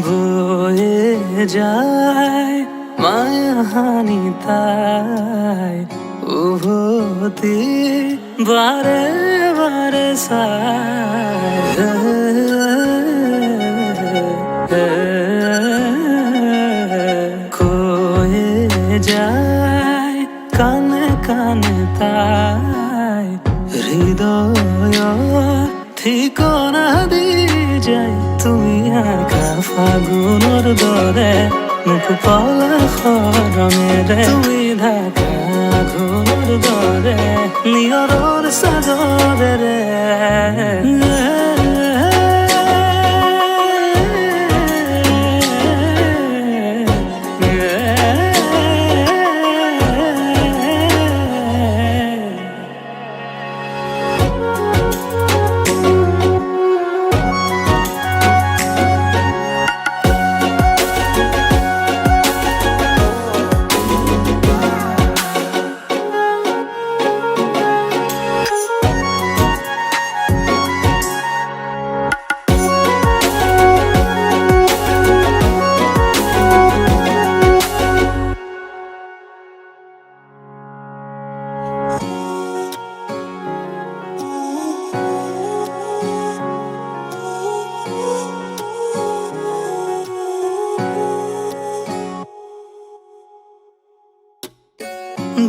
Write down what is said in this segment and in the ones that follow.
বয়ে যায় মায়াহানি তাই উভতি বারে বারে কয়ে যায় কানে কানে তাই হৃদয় ঠিকনা দি যাই তুমি আঁকা ফাগুনৰ দৰে মুখ পলা খৰমেৰে তুমি ঢাকা ঘুনৰ দৰে নিয়ৰৰ চাদৰেৰে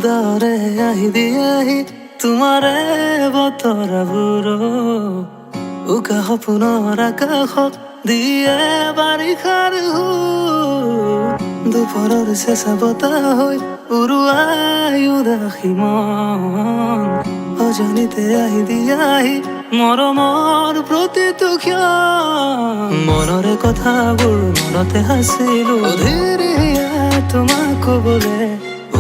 দৰে আহি দিয়েহি তোমাৰে বতৰা বুৰো উকা সপোনৰ আকাশত দিয়ে বাৰিষাৰ দুপৰৰ চেঁচা বতাহ হৈ উৰুৱাই উদাসী মন অজানিতে আহি দিয়াহি মৰমৰ প্ৰতিটো ক্ষণ মনৰে কথাবোৰ মনতে আছিলো ধীৰে তোমাক কবলে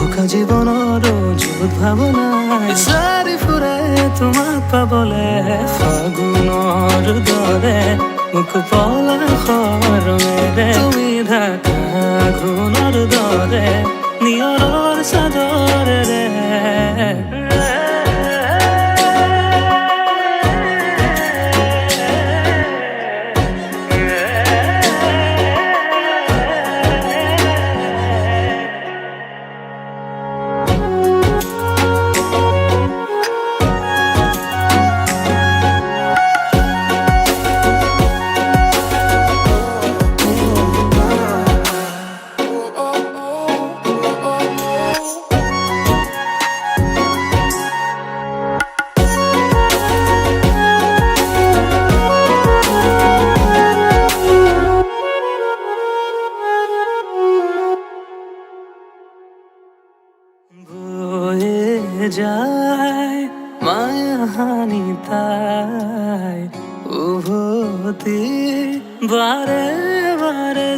উকা জীৱনৰ যুত ভাৱনাই বিচাৰি ফুৰে তোমাক পাবলে ফাগুনৰ দৰে মুখ পলা খৰমেৰে তুমি ঢাকা ঘুনৰ দৰে নিয়ৰৰ চাদৰেৰে বয়ে যায় মায়াহানি তাই উভতি বারে বারে